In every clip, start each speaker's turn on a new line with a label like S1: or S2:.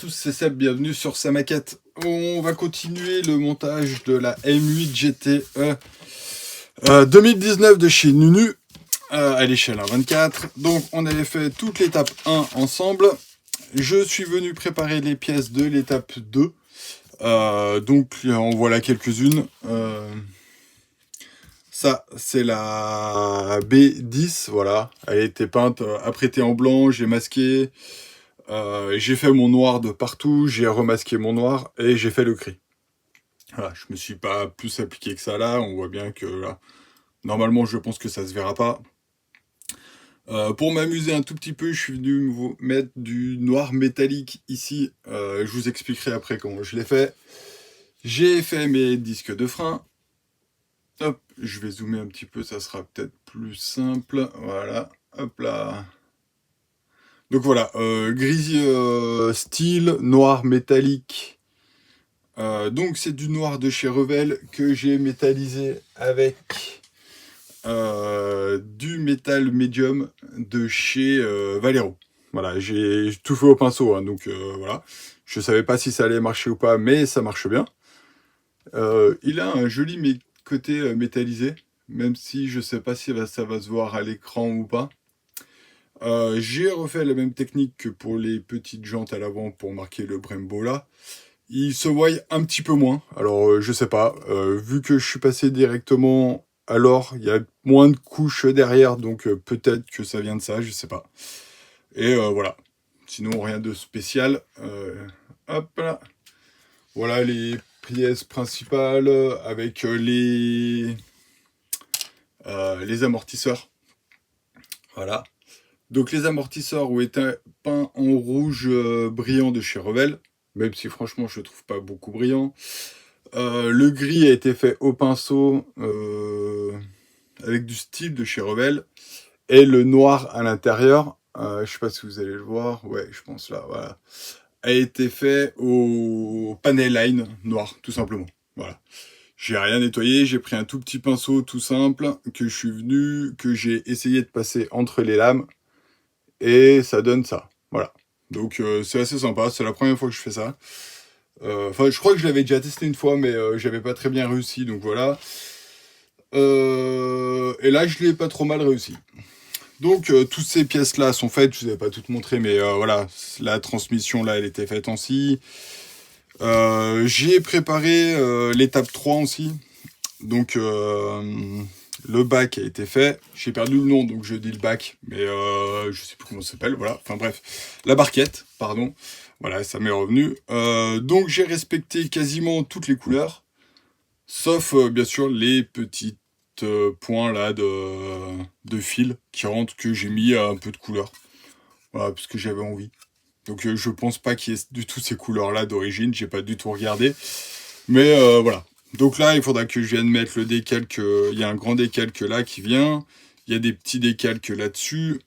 S1: tous, c'est Seb, bienvenue sur sa maquette. On va continuer le montage de la M8 GT 2019 de chez Nunu à l'échelle 1.24. Donc on avait fait toute l'étape 1 ensemble. Je suis venu préparer les pièces de l'étape 2. Donc en voilà quelques-unes. Ça, c'est la B10, voilà. Elle était peinte, apprêtée en blanc, j'ai masqué. J'ai fait mon noir de partout, j'ai remasqué mon noir et j'ai fait le gris. Voilà, je me suis pas plus appliqué que ça là, on voit bien que là, normalement je pense que ça se verra pas. Pour m'amuser un tout petit peu, je suis venu vous mettre du noir métallique ici, je vous expliquerai après comment je l'ai fait. J'ai fait mes disques de frein. Hop, je vais zoomer un petit peu, ça sera peut-être plus simple. Voilà, hop là. Donc voilà, gris style, noir métallique. Donc c'est du noir de chez Revell que j'ai métallisé avec du métal médium de chez Valero. Voilà, j'ai tout fait au pinceau, hein, donc voilà. Je savais pas si ça allait marcher ou pas, mais ça marche bien. Il a un joli côté métallisé, même si je sais pas si ça va se voir à l'écran ou pas. J'ai refait la même technique que pour les petites jantes à l'avant pour marquer le Brembo là. Il se voit un petit peu moins, alors je sais pas, vu que je suis passé directement à l'or, il y a moins de couches derrière, donc peut-être que ça vient de ça, je sais pas. Et voilà, sinon rien de spécial. Hop là, voilà les pièces principales avec les amortisseurs. Voilà. Donc les amortisseurs ont été peints en rouge brillant de chez Revell, même si franchement je ne trouve pas beaucoup brillant. Le gris a été fait au pinceau avec du style de chez Revell. Et le noir à l'intérieur, je ne sais pas si vous allez le voir, ouais je pense là, voilà, a été fait au panel line noir, tout simplement. Voilà. J'ai rien nettoyé, j'ai pris un tout petit pinceau tout simple, que je suis venu, que j'ai essayé de passer entre les lames. Et ça donne ça, voilà. Donc c'est assez sympa, c'est la première fois que je fais ça. Enfin, je crois que je l'avais déjà testé une fois, mais j'avais pas très bien réussi, donc voilà. Et là, je l'ai pas trop mal réussi. Donc toutes ces pièces-là sont faites, je vous ai pas toutes montrées, mais voilà, la transmission là, elle était faite en scie. J'ai préparé l'étape 3 aussi. Donc le bac a été fait. J'ai perdu le nom, donc je dis le bac, mais je sais plus comment ça s'appelle. Voilà. Enfin bref, la barquette, pardon. Voilà, ça m'est revenu. Donc j'ai respecté quasiment toutes les couleurs, sauf bien sûr les petits points là de fil qui rentrent que j'ai mis un peu de couleur. Voilà, parce que j'avais envie. Donc je pense pas qu'il y ait du tout ces couleurs là d'origine. J'ai pas du tout regardé, mais voilà. Donc là, il faudra que je vienne mettre le décalque. Il y a un grand décalque là qui vient. Il y a des petits décalques là-dessus.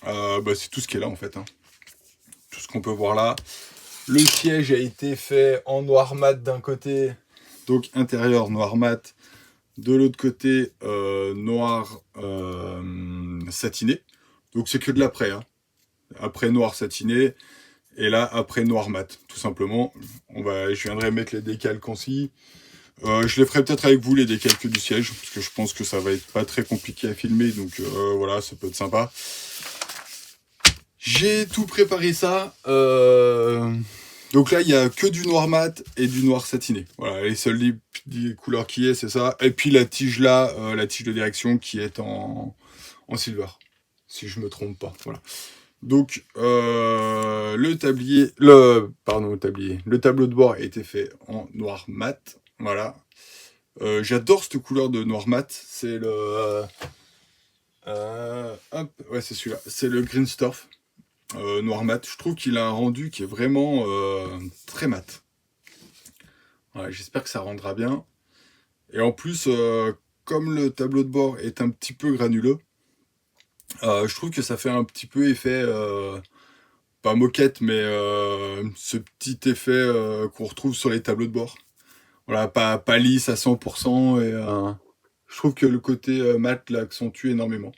S1: C'est tout ce qui est là en fait. Hein. Tout ce qu'on peut voir là. Le siège a été fait en noir mat d'un côté. Donc intérieur noir mat. De l'autre côté, noir satiné. Donc c'est que de l'après. Hein. Après noir satiné. Et là, après noir mat. Tout simplement. Je viendrai mettre les décalques aussi. Je les ferai peut-être avec vous, les décalques du siège, parce que je pense que ça va être pas très compliqué à filmer, donc voilà, ça peut être sympa. J'ai tout préparé ça. Donc là, il n'y a que du noir mat et du noir satiné. Voilà, les seules couleurs qui est, c'est ça. Et puis la tige là, la tige de direction qui est en silver, si je me trompe pas. Voilà. Donc le tableau de bord a été fait en noir mat. Voilà. J'adore cette couleur de noir mat. C'est le ouais, c'est celui-là. C'est le Greenstorf noir mat. Je trouve qu'il a un rendu qui est vraiment très mat. Ouais, j'espère que ça rendra bien. Et en plus, comme le tableau de bord est un petit peu granuleux, je trouve que ça fait un petit peu effet pas moquette, mais ce petit effet qu'on retrouve sur les tableaux de bord. Voilà, pas lisse à 100%, et je trouve que le côté mat l'accentue énormément.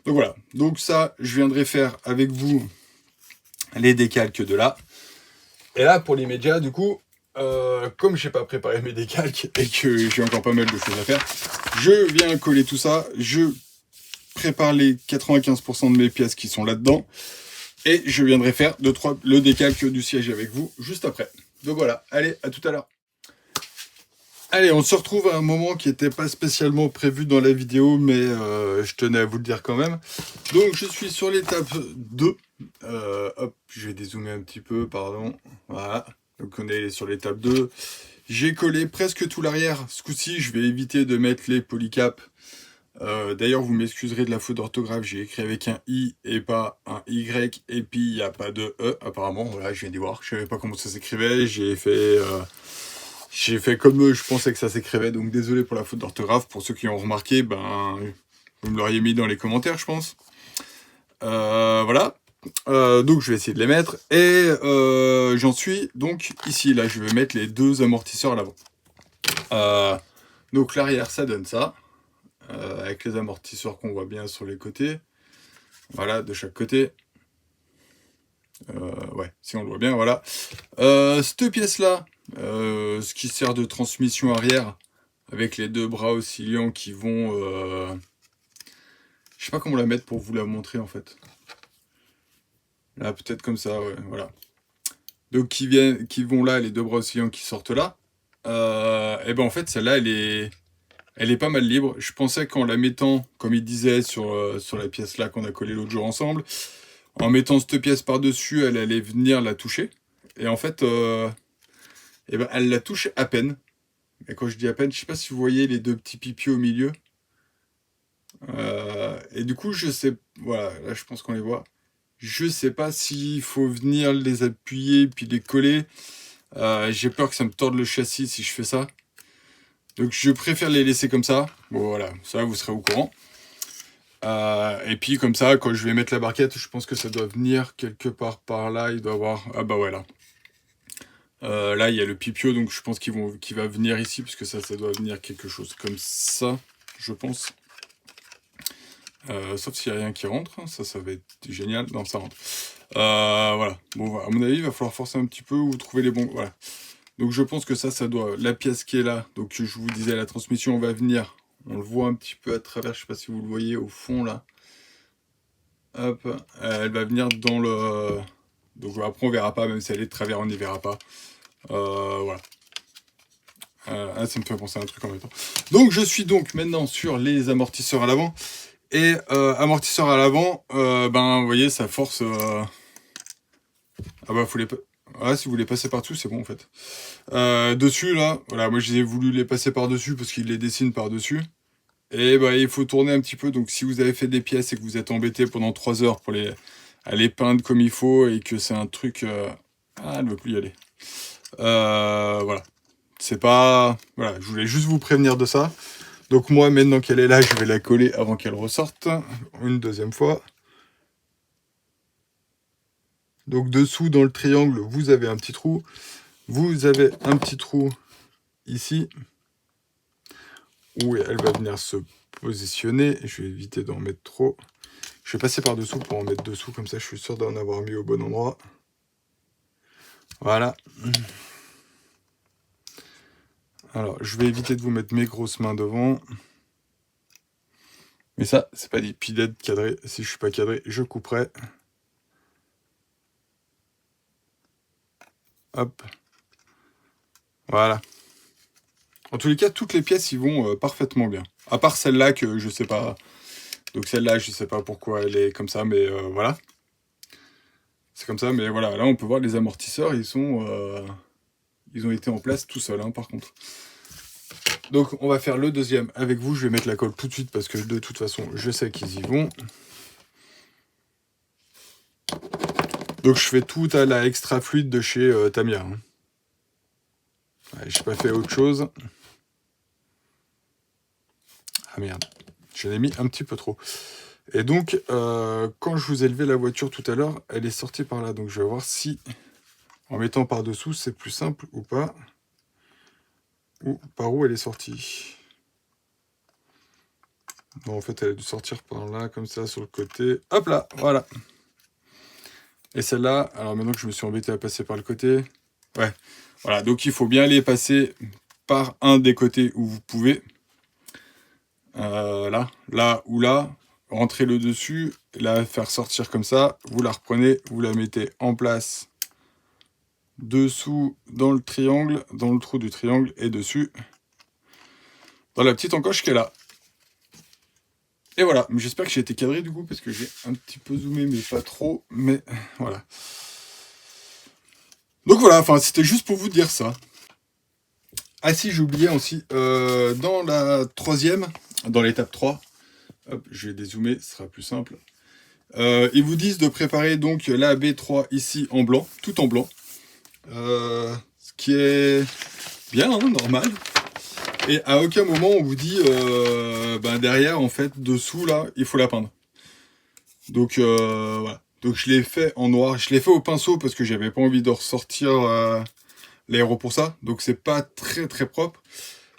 S1: Donc voilà, donc ça, je viendrai faire avec vous les décalques de là. Et là, pour l'immédiat, du coup, comme j'ai pas préparé mes décalques et que j'ai encore pas mal de choses à faire, je viens coller tout ça, je prépare les 95% de mes pièces qui sont là-dedans, et je viendrai faire le décalque du siège avec vous juste après. Donc voilà, allez, à tout à l'heure. Allez, on se retrouve à un moment qui n'était pas spécialement prévu dans la vidéo, mais je tenais à vous le dire quand même. Donc je suis sur l'étape 2. Hop, je vais dézoomer un petit peu, pardon. Voilà, donc on est sur l'étape 2. J'ai collé presque tout l'arrière. Ce coup-ci, je vais éviter de mettre les polycaps. D'ailleurs, vous m'excuserez de la faute d'orthographe, j'ai écrit avec un I et pas un Y, et puis il n'y a pas de E, apparemment. Voilà, je viens d'y voir, je savais pas comment ça s'écrivait, j'ai fait comme je pensais que ça s'écrivait, donc désolé pour la faute d'orthographe. Pour ceux qui ont remarqué, ben, vous me l'auriez mis dans les commentaires, je pense. Voilà. Donc je vais essayer de les mettre. Et j'en suis donc ici. Là, je vais mettre les deux amortisseurs à l'avant. Donc l'arrière, ça donne ça. Avec les amortisseurs qu'on voit bien sur les côtés. Voilà, de chaque côté. Ouais, si on le voit bien, voilà. Cette pièce-là, ce qui sert de transmission arrière, avec les deux bras oscillants qui vont... je sais pas comment la mettre pour vous la montrer, en fait. Là, peut-être comme ça, ouais, voilà. Donc, qui vont là, les deux bras oscillants qui sortent là. Et ben en fait, celle-là, elle est pas mal libre. Je pensais qu'en la mettant, comme il disait sur la pièce là qu'on a collée l'autre jour ensemble, en mettant cette pièce par-dessus, elle allait venir la toucher. Et en fait, eh ben, elle la touche à peine. Et quand je dis à peine, je sais pas si vous voyez les deux petits pipis au milieu. Et du coup, je sais... Voilà, là je pense qu'on les voit. Je sais pas s'il faut venir les appuyer puis les coller. J'ai peur que ça me torde le châssis si je fais ça. Donc je préfère les laisser comme ça. Bon voilà, ça vous serez au courant. Et puis comme ça, quand je vais mettre la barquette, je pense que ça doit venir quelque part par là. Il doit avoir... Ah bah voilà. Là, il y a le pipio, donc je pense qu'il va venir ici, parce que ça doit venir quelque chose comme ça, je pense. Sauf s'il n'y a rien qui rentre, ça va être génial. Non, ça rentre. Voilà. Bon, à mon avis, il va falloir forcer un petit peu ou trouver les bons... Voilà. Donc je pense que ça doit... La pièce qui est là, donc je vous disais, la transmission va venir. On le voit un petit peu à travers, je sais pas si vous le voyez au fond, là. Hop, elle va venir dans le... Donc après, on verra pas, même si elle est de travers, on n'y verra pas. Voilà. Ça me fait penser à un truc en même temps. Donc je suis donc maintenant sur les amortisseurs à l'avant. Et amortisseur à l'avant, ben vous voyez, ça force... Ah bah faut les... Ah, si vous les passez par-dessus, c'est bon en fait. Dessus là, voilà, moi j'ai voulu les passer par-dessus parce qu'il les dessine par-dessus. Et bah il faut tourner un petit peu, donc si vous avez fait des pièces et que vous êtes embêté pendant 3 heures pour à les peindre comme il faut et que c'est un truc... Ah, elle ne veut plus y aller. Voilà. C'est pas... Voilà, je voulais juste vous prévenir de ça. Donc moi, maintenant qu'elle est là, je vais la coller avant qu'elle ressorte. Une deuxième fois. Donc dessous, dans le triangle, vous avez un petit trou. Vous avez un petit trou ici. Où elle va venir se positionner. Je vais éviter d'en mettre trop. Je vais passer par dessous pour en mettre dessous. Comme ça, je suis sûr d'en avoir mis au bon endroit. Voilà. Alors, je vais éviter de vous mettre mes grosses mains devant. Mais ça, c'est pas des pieds d'être cadré. Si je suis pas cadré, je couperai. Hop. Voilà. En tous les cas, toutes les pièces, ils vont parfaitement bien. À part celle-là que je sais pas. Donc celle-là, je sais pas pourquoi elle est comme ça, mais voilà. C'est comme ça, mais voilà. Là, on peut voir les amortisseurs, ils ont été en place tout seuls, hein, par contre. Donc, on va faire le deuxième avec vous. Je vais mettre la colle tout de suite parce que de toute façon, je sais qu'ils y vont. Donc, je fais tout à la extra fluide de chez Tamiya. Hein. Ouais, j'ai pas fait autre chose. Ah merde, j'en ai mis un petit peu trop. Et donc, quand je vous ai levé la voiture tout à l'heure, elle est sortie par là. Donc, je vais voir si, en mettant par-dessous, c'est plus simple ou pas. Ou par où elle est sortie. Bon, en fait, elle a dû sortir par là, comme ça, sur le côté. Hop là, voilà. Et celle-là, alors maintenant que je me suis embêté à passer par le côté, Ouais. Voilà, donc il faut bien les passer par un des côtés où vous pouvez. Là ou là. Rentrez le dessus, la faire sortir comme ça. Vous la reprenez, vous la mettez en place dessous dans le triangle, dans le trou du triangle et dessus dans la petite encoche qu'elle a. Et voilà, j'espère que j'ai été cadré du coup parce que j'ai un petit peu zoomé mais pas trop, mais voilà. Donc voilà, enfin c'était juste pour vous dire ça. Ah si, j'ai oublié aussi, dans la troisième, dans l'étape 3, hop, je vais dézoomer, ce sera plus simple. Ils vous disent de préparer donc la B3 ici en blanc, tout en blanc. Ce qui est bien, hein, normal. Et à aucun moment on vous dit, derrière, en fait, dessous, là, il faut la peindre. Donc voilà. Donc je l'ai fait en noir. Je l'ai fait au pinceau parce que j'avais pas envie de ressortir l'aéro pour ça. Donc c'est pas très très propre.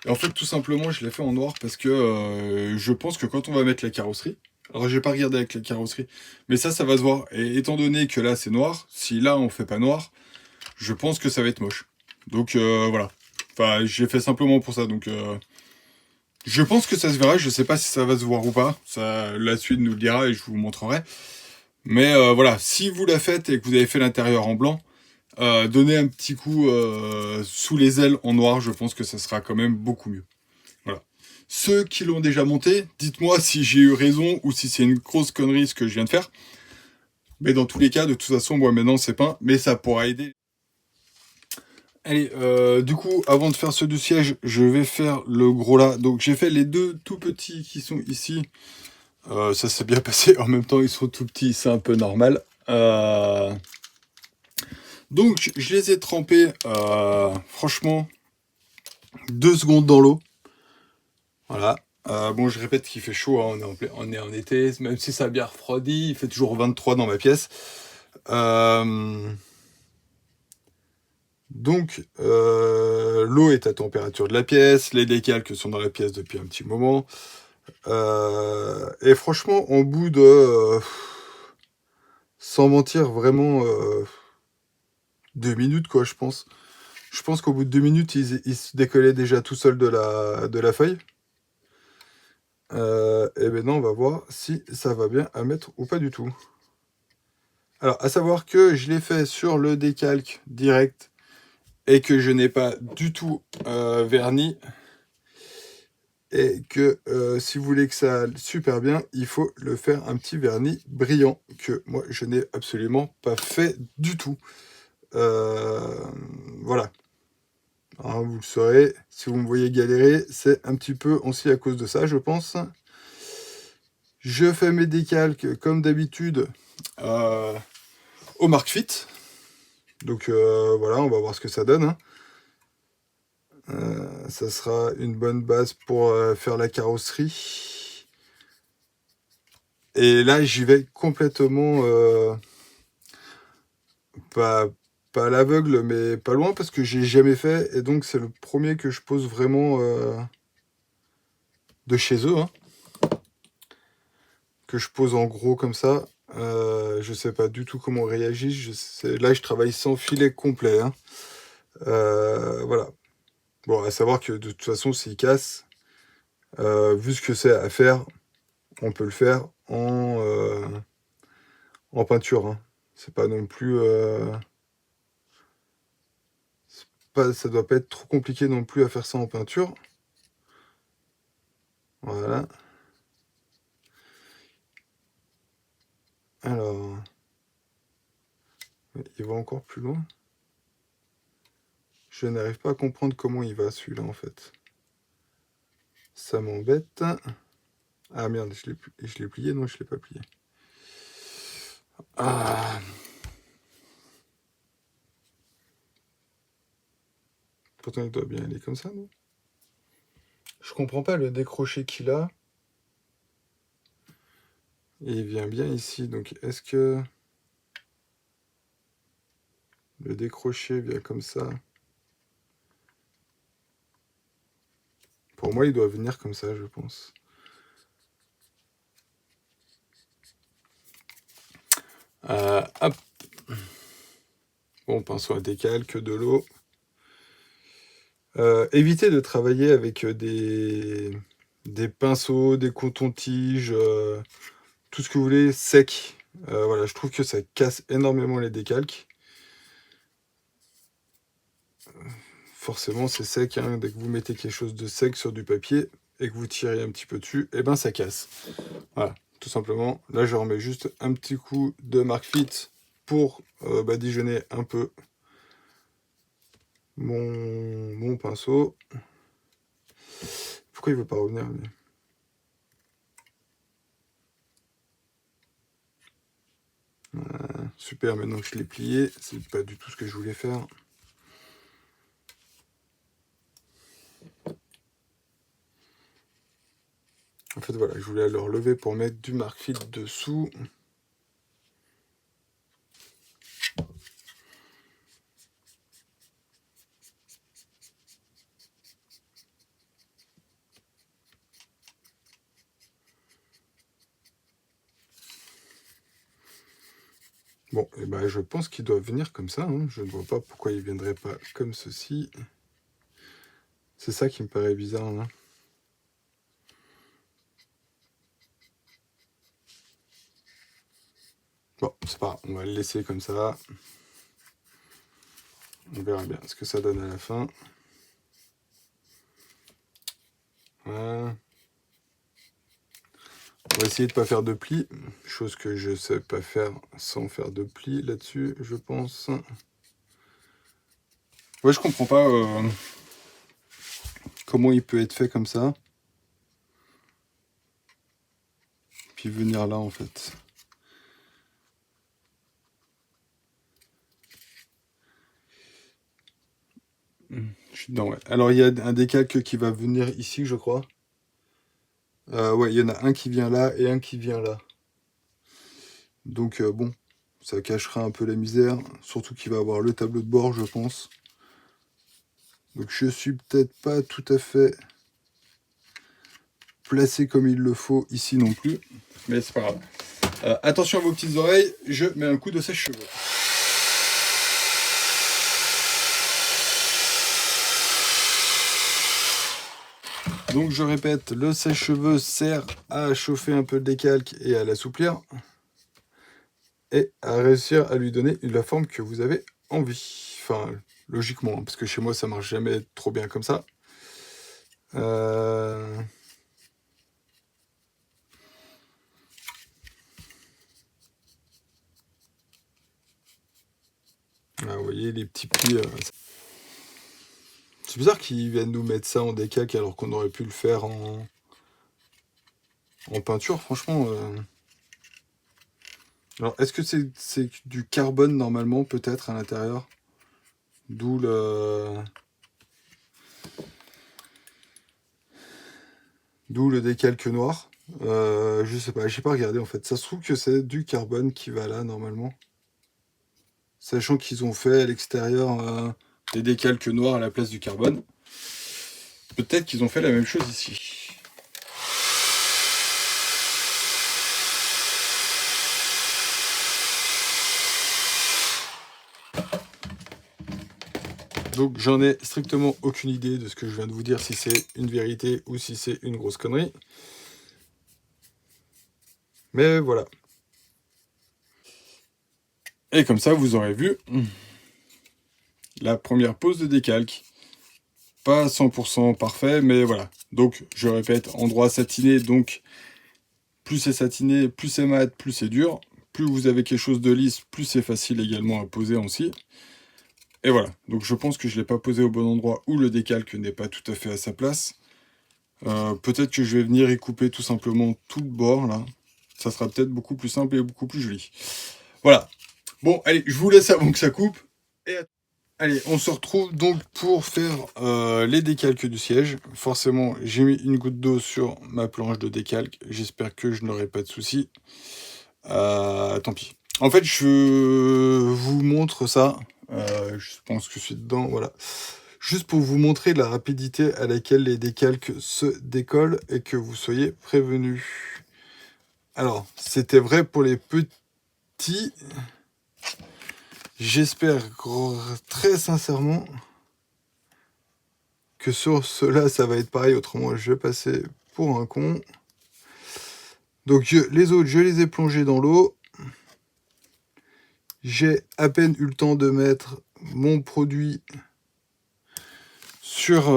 S1: Et en fait, tout simplement, je l'ai fait en noir parce que je pense que quand on va mettre la carrosserie, alors j'ai pas regardé avec la carrosserie, mais ça va se voir. Et étant donné que là c'est noir, si là on fait pas noir, je pense que ça va être moche. Donc voilà. Enfin, j'ai fait simplement pour ça. Donc je pense que ça se verra. Je sais pas si ça va se voir ou pas. Ça, la suite nous le dira et je vous montrerai. Mais voilà, si vous la faites et que vous avez fait l'intérieur en blanc, donnez un petit coup sous les ailes en noir. Je pense que ça sera quand même beaucoup mieux. Voilà. Ceux qui l'ont déjà monté, dites-moi si j'ai eu raison ou si c'est une grosse connerie ce que je viens de faire. Mais dans tous les cas, de toute façon, moi maintenant c'est peint, mais ça pourra aider. Allez, du coup, avant de faire ceux du siège, je vais faire le gros là. Donc j'ai fait les deux tout petits qui sont ici. Ça s'est bien passé. En même temps, ils sont tout petits, c'est un peu normal. Donc je les ai trempés, franchement, 2 secondes dans l'eau. Voilà. Bon, je répète qu'il fait chaud, hein, on est en été, même si ça a bien refroidi, il fait toujours 23 dans ma pièce. Donc, l'eau est à température de la pièce, les décalques sont dans la pièce depuis un petit moment. Et franchement, au bout de, sans mentir, vraiment 2 minutes, quoi, je pense. Je pense qu'au bout de 2 minutes, il se décollait déjà tout seul de la feuille. Et maintenant, on va voir si ça va bien à mettre ou pas du tout. Alors, à savoir que je l'ai fait sur le décalque direct et que je n'ai pas du tout verni. Et que si vous voulez que ça aille super bien, il faut le faire un petit vernis brillant que moi, je n'ai absolument pas fait du tout. Voilà. Hein, vous le saurez, si vous me voyez galérer, c'est un petit peu aussi à cause de ça, je pense. Je fais mes décalques comme d'habitude au Mark Fit. Donc voilà, on va voir ce que ça donne. Hein. Ça sera une bonne base pour faire la carrosserie. Et là, j'y vais complètement pas à l'aveugle, mais pas loin parce que j'ai jamais fait. Et donc, c'est le premier que je pose vraiment de chez eux. Hein. Que je pose en gros comme ça. Je sais pas du tout comment on réagit. Là, je travaille sans filet complet. Hein. Voilà. Bon, à savoir que de toute façon, s'il casse, vu ce que c'est à faire, on peut le faire en peinture. Hein. C'est pas non plus. Ça doit pas être trop compliqué non plus à faire ça en peinture. Voilà. Alors, il va encore plus loin. Je n'arrive pas à comprendre comment il va celui-là en fait. Ça m'embête. Ah merde, je l'ai plié, non, je l'ai pas plié. Ah. Pourtant, il doit bien aller comme ça, non? Je comprends pas le décroché qu'il a. Et il vient bien ici, donc est-ce que le décroché vient comme ça? Pour moi, il doit venir comme ça, je pense. Hop. Bon, pinceau à décalque, de l'eau. Évitez de travailler avec des pinceaux, des cotons-tiges, tout ce que vous voulez, sec. Voilà, je trouve que ça casse énormément les décalques. Forcément, c'est sec, hein. Dès que vous mettez quelque chose de sec sur du papier et que vous tirez un petit peu dessus, et ben ça casse. Voilà, tout simplement. Là, je remets juste un petit coup de Mark Fit pour badigeonner un peu mon pinceau. Pourquoi il veut pas revenir, lui? Super, maintenant que je l'ai plié, c'est pas du tout ce que je voulais faire. En fait, voilà, je voulais le relever pour mettre du Mark Fit dessous. Bon, et ben je pense qu'il doit venir comme ça, hein. Je ne vois pas pourquoi il ne viendrait pas comme ceci. C'est ça qui me paraît bizarre, là. Bon, c'est pas grave, on va le laisser comme ça. On verra bien ce que ça donne à la fin. Voilà. On va essayer de ne pas faire de plis, chose que je ne sais pas faire sans faire de plis là-dessus, je pense. Ouais, je comprends pas comment il peut être fait comme ça. Puis venir là, en fait. Je suis dedans, ouais. Alors, il y a un décalque qui va venir ici, je crois. Ouais, il y en a un qui vient là et un qui vient là. Donc, bon, ça cachera un peu la misère. Surtout qu'il va avoir le tableau de bord, je pense. Donc, je suis peut-être pas tout à fait placé comme il le faut ici non plus. Mais c'est pas grave. Attention à vos petites oreilles, je mets un coup de sèche-cheveux. Donc je répète, le sèche-cheveux sert à chauffer un peu le décalque et à l'assouplir. Et à réussir à lui donner la forme que vous avez envie. Enfin, logiquement, hein, parce que chez moi ça marche jamais trop bien comme ça. Ah, vous voyez les petits plis. C'est bizarre qu'ils viennent nous mettre ça en décalque alors qu'on aurait pu le faire en peinture, franchement. Alors, est-ce que c'est du carbone normalement, peut-être à l'intérieur? D'où le décalque noir. Je sais pas, j'ai pas regardé en fait. Ça se trouve que c'est du carbone qui va là normalement. Sachant qu'ils ont fait à l'extérieur des décalques noirs à la place du carbone. Peut-être qu'ils ont fait la même chose ici. Donc j'en ai strictement aucune idée de ce que je viens de vous dire, si c'est une vérité ou si c'est une grosse connerie. Mais voilà. Et comme ça, vous aurez vu la première pose de décalque. Pas 100% parfait, mais voilà. Donc, je répète, endroit satiné, donc plus c'est satiné, plus c'est mat, plus c'est dur. Plus vous avez quelque chose de lisse, plus c'est facile également à poser aussi. Et voilà, donc je pense que je ne l'ai pas posé au bon endroit ou le décalque n'est pas tout à fait à sa place. Peut-être que je vais venir y couper tout simplement tout le bord, là. Ça sera peut-être beaucoup plus simple et beaucoup plus joli. Voilà. Bon, allez, je vous laisse avant que ça coupe. Et allez, on se retrouve donc pour faire les décalques du siège. Forcément, j'ai mis une goutte d'eau sur ma planche de décalque. J'espère que je n'aurai pas de soucis. Tant pis. En fait, je vous montre ça. Je pense que je suis dedans, voilà. Juste pour vous montrer la rapidité à laquelle les décalques se décollent et que vous soyez prévenus. Alors, c'était vrai pour les petits. J'espère très sincèrement que sur cela ça va être pareil, autrement je vais passer pour un con. Donc les autres, je les ai plongés dans l'eau. J'ai à peine eu le temps de mettre mon produit sur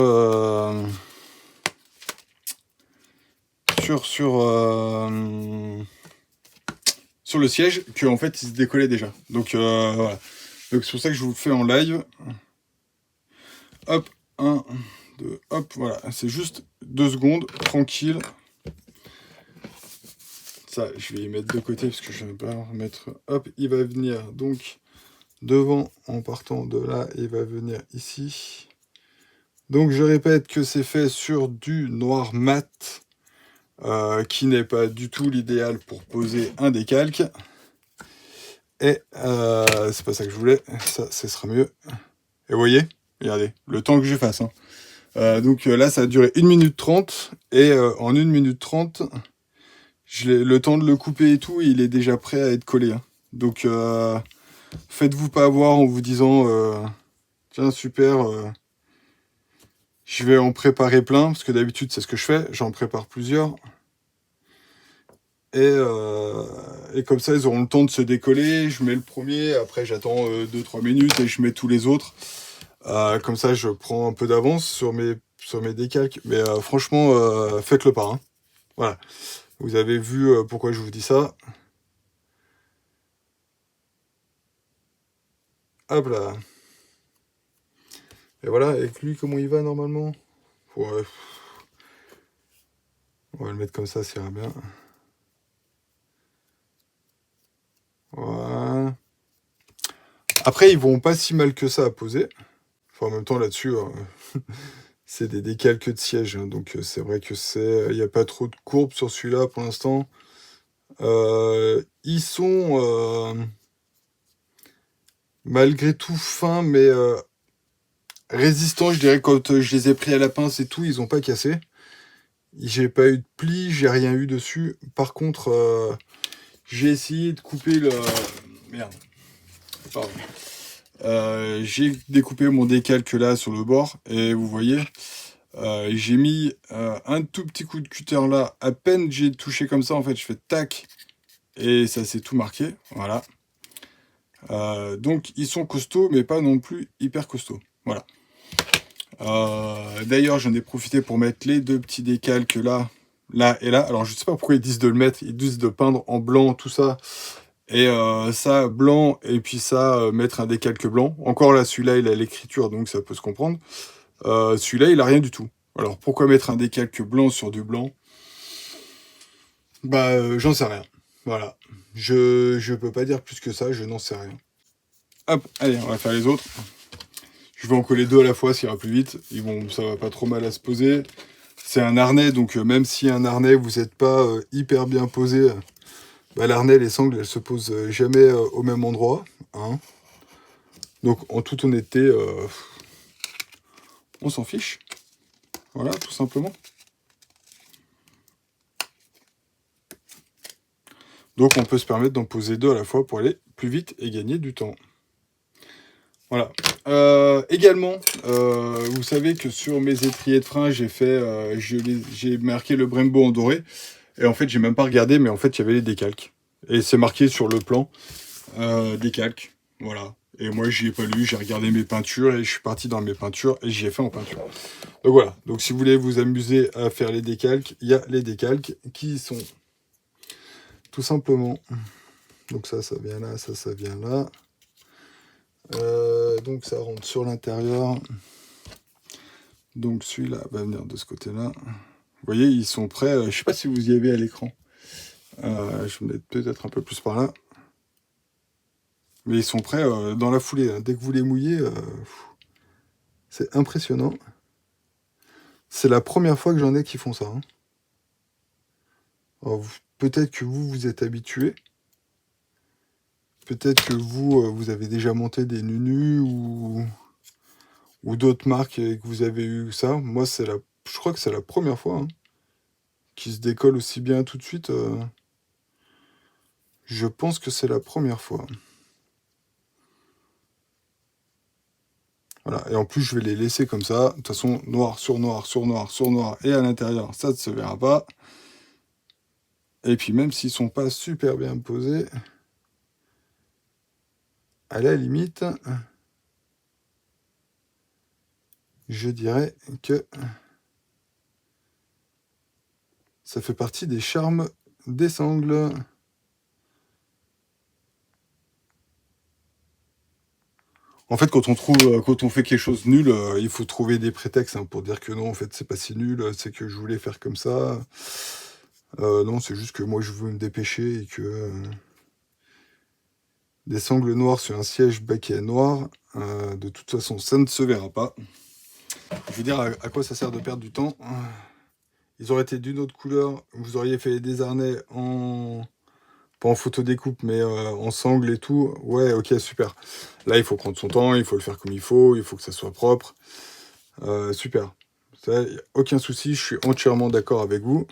S1: le siège, que en fait il se décollait déjà. Donc voilà. Donc c'est pour ça que je vous le fais en live. Hop, 1, 2, hop, voilà. C'est juste 2 secondes, tranquille. Ça, je vais y mettre de côté parce que je ne vais pas remettre. Hop, il va venir donc devant en partant de là, il va venir ici. Donc je répète que c'est fait sur du noir mat, qui n'est pas du tout l'idéal pour poser un décalque. Et c'est pas ça que je voulais, ça, ce sera mieux. Et vous voyez, regardez, le temps que je fasse. Hein. Donc là, ça a duré 1 minute 30, et en 1 minute 30, le temps de le couper et tout, il est déjà prêt à être collé. Hein. Donc faites-vous pas avoir en vous disant, tiens, super, je vais en préparer plein, parce que d'habitude, c'est ce que je fais, j'en prépare plusieurs. Et comme ça, ils auront le temps de se décoller. Je mets le premier, après j'attends 2-3 minutes et je mets tous les autres. Comme ça, je prends un peu d'avance sur mes décalques. Mais franchement, faites-le pas. Hein. Voilà. Vous avez vu pourquoi je vous dis ça. Hop là. Et voilà, avec lui, comment il va normalement? Ouais. On va le mettre comme ça ira bien. Voilà. Après, ils vont pas si mal que ça à poser. Enfin, en même temps, là-dessus, c'est des décalques de siège. Hein, donc, c'est vrai que il n'y a pas trop de courbes sur celui-là pour l'instant. Ils sont malgré tout fins, mais résistants. Je dirais, quand je les ai pris à la pince et tout, ils n'ont pas cassé. J'ai pas eu de pli, j'ai rien eu dessus. Par contre, j'ai essayé de couper le... Merde. Pardon. J'ai découpé mon décalque là sur le bord, et vous voyez, j'ai mis un tout petit coup de cutter là. À peine j'ai touché comme ça, en fait, je fais tac, et ça s'est tout marqué. Voilà. Donc, ils sont costauds, mais pas non plus hyper costauds. Voilà. D'ailleurs, j'en ai profité pour mettre les 2 petits décalques là, là et là. Alors, je sais pas pourquoi ils disent de le mettre, ils disent de peindre en blanc, tout ça. Et ça, blanc, et puis ça, mettre un décalque blanc. Encore là, celui-là, il a l'écriture, donc ça peut se comprendre. Celui-là, il a rien du tout. Alors, pourquoi mettre un décalque blanc sur du blanc? Bah, j'en sais rien. Voilà. Je peux pas dire plus que ça, je n'en sais rien. Hop, allez, on va faire les autres. Je vais en coller 2 à la fois, ça ira plus vite. Et bon, ça va pas trop mal à se poser. C'est un harnais, donc même si un harnais, vous n'êtes pas hyper bien posé, bah, l'harnais, les sangles, elles se posent jamais au même endroit. Hein. Donc, en toute honnêteté, on s'en fiche. Voilà, tout simplement. Donc, on peut se permettre d'en poser 2 à la fois pour aller plus vite et gagner du temps. Voilà. Également, vous savez que sur mes étriers de frein, j'ai marqué le Brembo en doré. Et en fait, j'ai même pas regardé, mais en fait, il y avait les décalques. Et c'est marqué sur le plan, décalques. Voilà. Et moi, j'y ai pas lu, j'ai regardé mes peintures et je suis parti dans mes peintures et j'y ai fait en peinture. Donc voilà. Donc si vous voulez vous amuser à faire les décalques, il y a les décalques qui sont tout simplement. Donc ça vient là, ça vient là. Donc ça rentre sur l'intérieur. Donc celui-là va venir de ce côté-là. Vous voyez, ils sont prêts. Je sais pas si vous y avez à l'écran. Je vais mettre peut-être un peu plus par là. Mais ils sont prêts dans la foulée. Hein. Dès que vous les mouillez, c'est impressionnant. C'est la première fois que j'en ai qui font ça. Hein. Peut-être que vous êtes habitué. Peut-être que vous avez déjà monté des Nunu ou d'autres marques et que vous avez eu ça. Moi, je crois que c'est la première fois hein, qui se décolle aussi bien tout de suite. Je pense que c'est la première fois. Voilà, et en plus je vais les laisser comme ça. De toute façon, noir sur noir sur noir sur noir, et à l'intérieur, ça ne se verra pas. Et puis même s'ils sont pas super bien posés, à la limite, je dirais que ça fait partie des charmes des sangles. En fait, quand on fait quelque chose nul, il faut trouver des prétextes pour dire que non, en fait, c'est pas si nul, c'est que je voulais faire comme ça. Non, c'est juste que moi, je veux me dépêcher et que des sangles noires sur un siège baquet noir, de toute façon, ça ne se verra pas. Je veux dire, à quoi ça sert de perdre du temps? Ils auraient été d'une autre couleur, vous auriez fait des harnais pas en photo découpe, mais en sangle et tout. Ouais, ok, super. Là, il faut prendre son temps, il faut le faire comme il faut que ça soit propre. Super. Ça, y a aucun souci, je suis entièrement d'accord avec vous.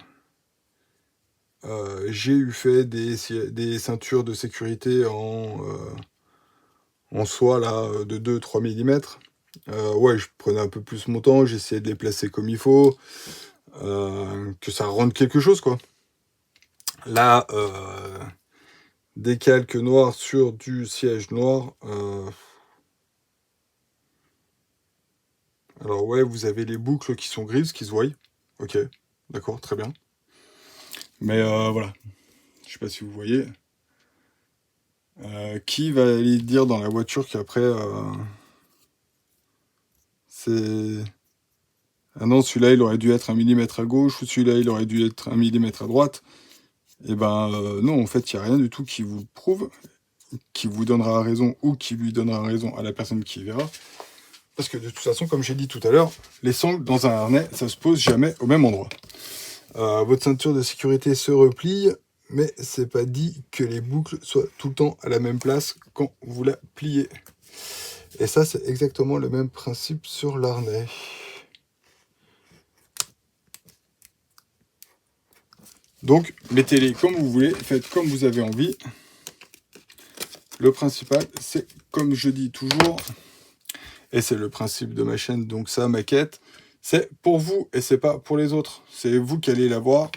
S1: J'ai eu fait des ceintures de sécurité en soie là, de 2-3 mm. Ouais, je prenais un peu plus mon temps, j'essayais de les placer comme il faut, que ça rende quelque chose, quoi. Là, des calques noirs sur du siège noir. Alors ouais, vous avez les boucles qui sont grises, qui se voient. Ok, d'accord, très bien. Mais voilà, je sais pas si vous voyez. Qui va aller dire dans la voiture qu'après, c'est... Ah non, celui-là, il aurait dû être 1 mm à gauche, ou celui-là, il aurait dû être 1 mm à droite. Et ben non, en fait, il n'y a rien du tout qui vous le prouve, qui vous donnera raison, ou qui lui donnera raison à la personne qui verra. Parce que de toute façon, comme j'ai dit tout à l'heure, les sangles dans un harnais, ça se pose jamais au même endroit. Votre ceinture de sécurité se replie, mais c'est pas dit que les boucles soient tout le temps à la même place quand vous la pliez. Et ça, c'est exactement le même principe sur l'harnais. Donc, mettez-les comme vous voulez, faites comme vous avez envie. Le principal, c'est comme je dis toujours, et c'est le principe de ma chaîne, donc ça, ma quête, c'est pour vous et c'est pas pour les autres. C'est vous qui allez la voir.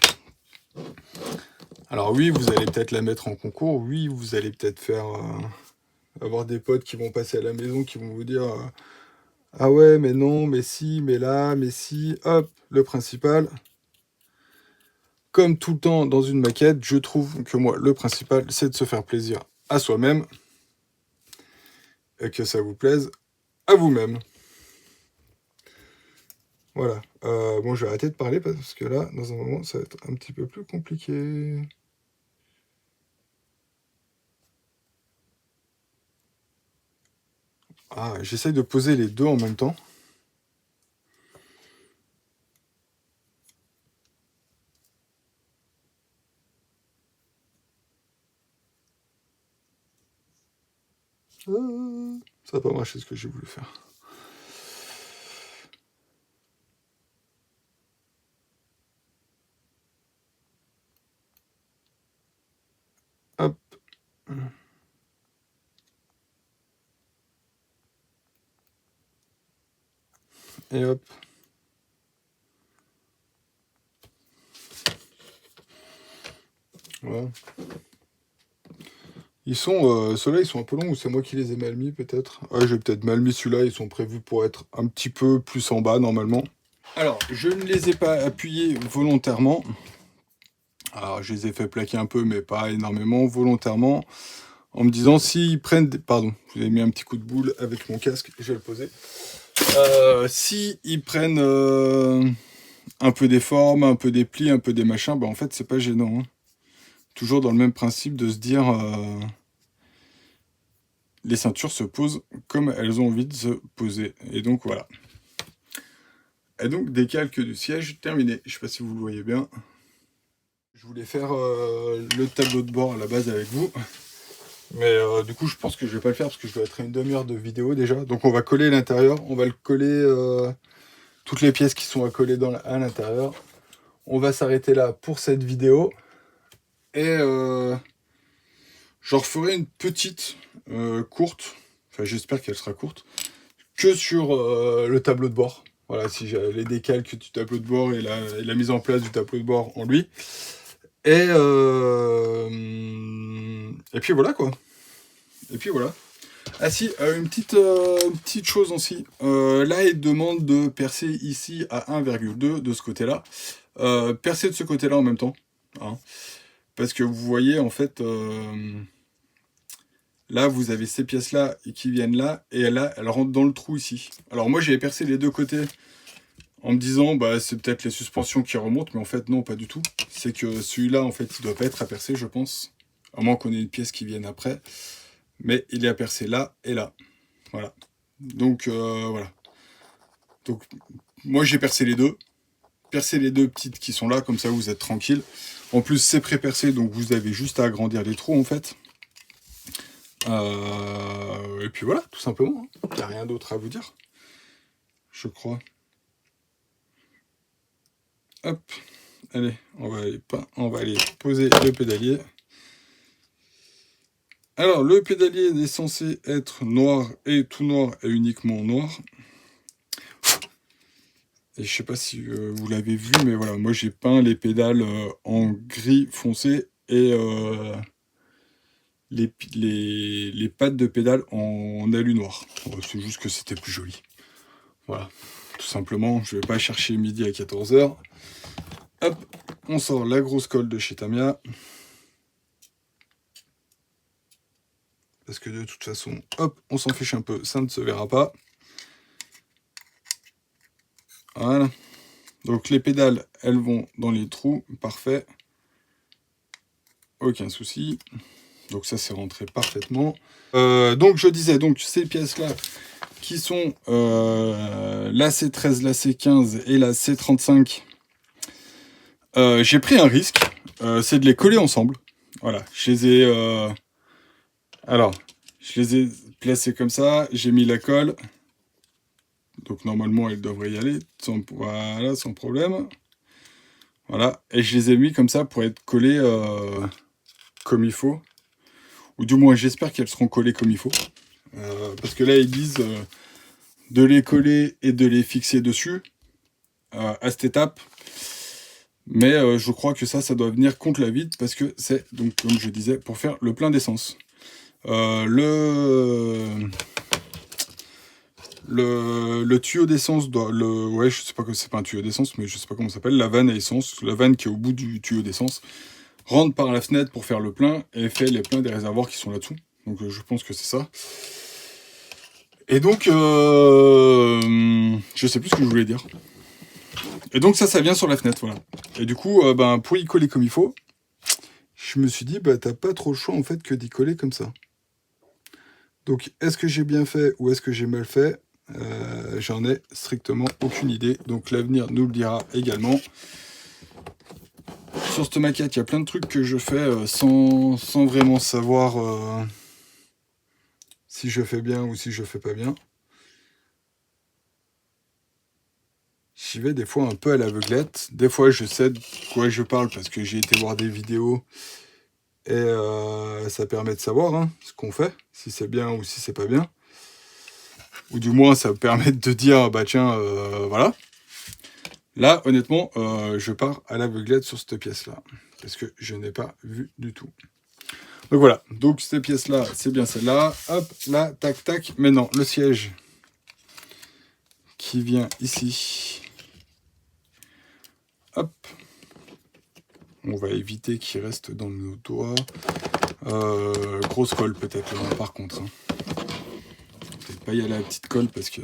S1: Alors oui, vous allez peut-être la mettre en concours, oui, vous allez peut-être faire avoir des potes qui vont passer à la maison, qui vont vous dire ah ouais, mais non, mais si, mais là, mais si, hop, le principal. Comme tout le temps dans une maquette, je trouve que moi, le principal, c'est de se faire plaisir à soi-même et que ça vous plaise à vous-même. Voilà. Bon, je vais arrêter de parler parce que là, dans un moment, ça va être un petit peu plus compliqué. Ah, j'essaye de poser les deux en même temps. Ça n'a pas marché ce que j'ai voulu faire. Hop. Et hop. Voilà. Ceux-là, ils sont un peu longs, ou c'est moi qui les ai mal mis, peut-être? Ouais, j'ai peut-être mal mis celui-là, ils sont prévus pour être un petit peu plus en bas, normalement. Alors, je ne les ai pas appuyés volontairement. Alors, je les ai fait plaquer un peu, mais pas énormément, volontairement, en me disant, s'ils prennent... Pardon, je vous ai mis un petit coup de boule avec mon casque, je vais le poser. S'ils prennent un peu des formes, un peu des plis, un peu des machins, bah en fait, c'est pas gênant. Hein. Toujours dans le même principe de se dire... les ceintures se posent comme elles ont envie de se poser. Et donc, voilà. Et donc, décalque du siège terminé. Je sais pas si vous le voyez bien. Je voulais faire le tableau de bord à la base avec vous. Mais du coup, je pense que je vais pas le faire parce que je dois être à une demi-heure de vidéo déjà. Donc, on va coller l'intérieur. On va le coller, toutes les pièces qui sont à coller à l'intérieur. On va s'arrêter là pour cette vidéo. Et j'en referai une petite courte. Enfin, j'espère qu'elle sera courte. que sur le tableau de bord. Voilà, si j'ai les décalques du tableau de bord et la mise en place du tableau de bord en lui. Et puis voilà quoi. Et puis voilà. Ah si, une petite chose aussi. Là, il demande de percer ici à 1,2 de ce côté-là. Percer de ce côté-là en même temps. Hein. Parce que vous voyez, en fait, là, vous avez ces pièces-là qui viennent là, et là, elles rentrent dans le trou ici. Alors moi, j'avais percé les deux côtés en me disant, bah, c'est peut-être les suspensions qui remontent, mais en fait, non, pas du tout. C'est que celui-là, en fait, il doit pas être à percer, je pense. À moins qu'on ait une pièce qui vienne après. Mais il est à percer là et là. Voilà. Donc, voilà. Donc, moi, j'ai percé les deux. Percé les deux petites qui sont là, comme ça, vous êtes tranquille. En plus, c'est pré-percé, donc vous avez juste à agrandir les trous, en fait. Et puis voilà, tout simplement. Il n'y a rien d'autre à vous dire. Je crois. Hop. Allez, on va aller poser le pédalier. Alors, le pédalier est censé être noir et tout noir et uniquement noir. Et je sais pas si vous l'avez vu, mais voilà, moi j'ai peint les pédales en gris foncé et les pattes de pédale en alu noir. C'est juste que c'était plus joli. Voilà, tout simplement, je vais pas chercher midi à 14h. Hop, on sort la grosse colle de chez Tamiya. Parce que de toute façon, hop, on s'en fiche un peu, ça ne se verra pas. Voilà. Donc les pédales, elles vont dans les trous, parfait. Aucun souci. Donc ça c'est rentré parfaitement. Donc je disais, donc ces pièces-là, qui sont la C13, la C15 et la C35, j'ai pris un risque, c'est de les coller ensemble. Voilà, je les ai... alors, je les ai placés comme ça, j'ai mis la colle. Donc normalement, elle devrait y aller, voilà, sans problème. Voilà, et je les ai mis comme ça pour être collées comme il faut. Ou du moins, j'espère qu'elles seront collées comme il faut. Parce que là, ils disent de les coller et de les fixer dessus à cette étape. Mais je crois que ça doit venir contre la vide parce que c'est, donc comme je disais, pour faire le plein d'essence. Le tuyau d'essence doit... ouais, je sais pas que c'est pas un tuyau d'essence, mais je sais pas comment ça s'appelle. La vanne à essence, la vanne qui est au bout du tuyau d'essence, rentre par la fenêtre pour faire le plein et fait les pleins des réservoirs qui sont là-dessous. Donc je pense que c'est ça. Et donc, je sais plus ce que je voulais dire. Et donc ça vient sur la fenêtre, voilà. Et du coup, pour y coller comme il faut, je me suis dit, t'as pas trop le choix en fait que d'y coller comme ça. Donc, est-ce que j'ai bien fait ou est-ce que j'ai mal fait? J'en ai strictement aucune idée. Donc l'avenir nous le dira également. Sur cette maquette, il y a plein de trucs que je fais sans vraiment savoir si je fais bien ou si je fais pas bien. J'y vais des fois un peu à l'aveuglette. Des fois, je sais de quoi je parle parce que j'ai été voir des vidéos et ça permet de savoir ce qu'on fait, si c'est bien ou si c'est pas bien. Ou du moins, ça permet de dire, tiens, voilà. Là, honnêtement, je pars à l'aveuglette sur cette pièce-là. Parce que je n'ai pas vu du tout. Donc voilà. Donc cette pièce-là, c'est bien celle-là. Hop, là, tac, tac. Mais non, le siège qui vient ici. Hop. On va éviter qu'il reste dans nos doigts. Grosse colle peut-être, par contre. Peut-être pas y aller à la petite colle parce que...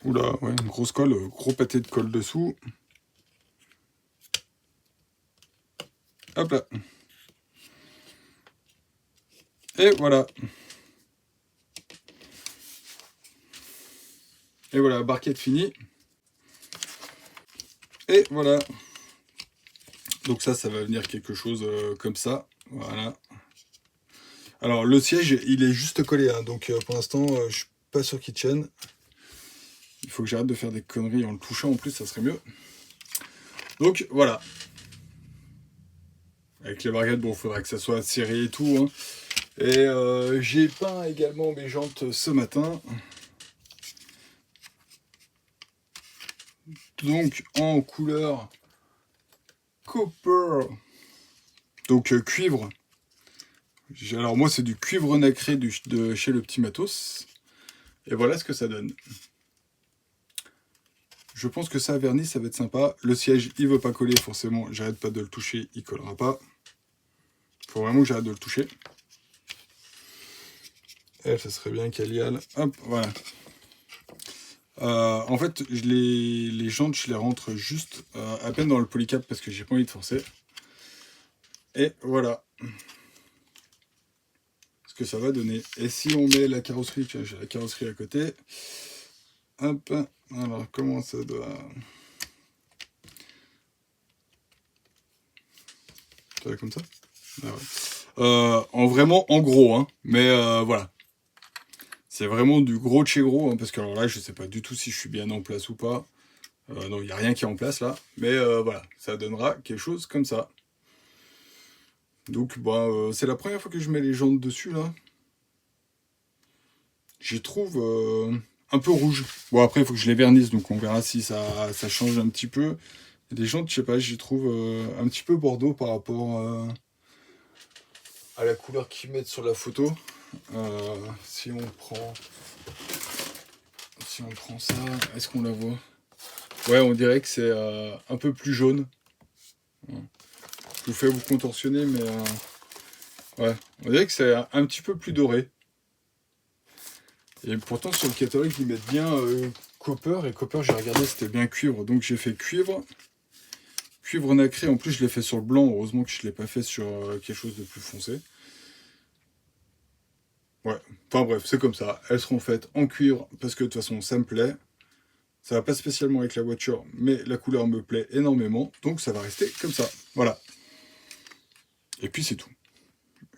S1: Oula, ouais, une grosse colle, gros pâté de colle dessous. Hop là. Et voilà. Et voilà, barquette finie. Et voilà. Donc ça va venir quelque chose comme ça. Voilà. Alors le siège, il est juste collé. Donc pour l'instant, je suis pas sur Kitchen. Il faut que j'arrête de faire des conneries en le touchant. En plus, ça serait mieux. Donc voilà. Avec les barquettes, bon, il faudra que ça soit serré et tout. Et j'ai peint également mes jantes ce matin. Donc en couleur copper. Donc cuivre. Alors moi c'est du cuivre nacré de chez Le Petit Matos. Et voilà ce que ça donne. Je pense que ça vernis, ça va être sympa. Le siège, il veut pas coller, forcément. J'arrête pas de le toucher, il collera pas. Faut vraiment que j'arrête de le toucher. Et ça serait bien qu'elle y aille. Hop, voilà. En fait, les jantes, je les rentre juste à peine dans le polycap parce que j'ai pas envie de forcer. Et voilà ce que ça va donner. Et si on met la carrosserie, tu vois, j'ai la carrosserie à côté. Hop, alors comment ça doit... Ça va comme ça? Ah ouais. En vraiment en gros, hein. Mais voilà. C'est vraiment du gros de chez gros, hein, parce que alors là, je sais pas du tout si je suis bien en place ou pas. Non, il n'y a rien qui est en place là. Mais voilà, ça donnera quelque chose comme ça. Donc, bah, c'est la première fois que je mets les jantes dessus là. J'y trouve un peu rouge. Bon, après, il faut que je les vernisse, donc on verra si ça change un petit peu. Et les jantes, je sais pas, j'y trouve un petit peu bordeaux par rapport à la couleur qu'ils mettent sur la photo. Si on prend ça, est-ce qu'on la voit? Ouais, on dirait que c'est un peu plus jaune. Je vous fais vous contorsionner, mais ouais, on dirait que c'est un petit peu plus doré. Et pourtant sur le catalogue ils mettent bien copper, et copper j'ai regardé c'était bien cuivre, donc j'ai fait cuivre nacré. En plus je l'ai fait sur le blanc, heureusement que je ne l'ai pas fait sur quelque chose de plus foncé. Ouais, enfin bref, c'est comme ça, elles seront faites en cuivre parce que de toute façon ça me plaît. Ça va pas spécialement avec la voiture, mais la couleur me plaît énormément, donc ça va rester comme ça. Voilà. Et puis c'est tout.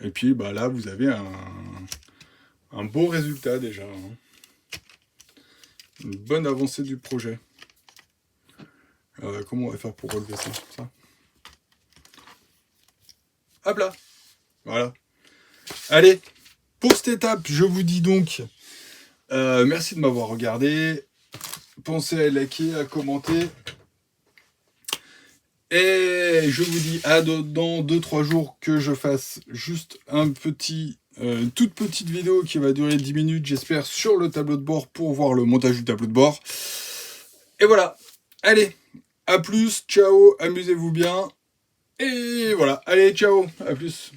S1: Et puis bah là vous avez un beau résultat déjà. Hein. Une bonne avancée du projet. Comment on va faire pour relever ça? Hop là. Voilà. Allez, pour cette étape, je vous dis donc merci de m'avoir regardé. Pensez à liker, à commenter. Et je vous dis à dans 2-3 jours que je fasse juste une toute petite vidéo qui va durer 10 minutes, j'espère, sur le tableau de bord pour voir le montage du tableau de bord. Et voilà. Allez, à plus, ciao, amusez-vous bien. Et voilà, allez, ciao, à plus.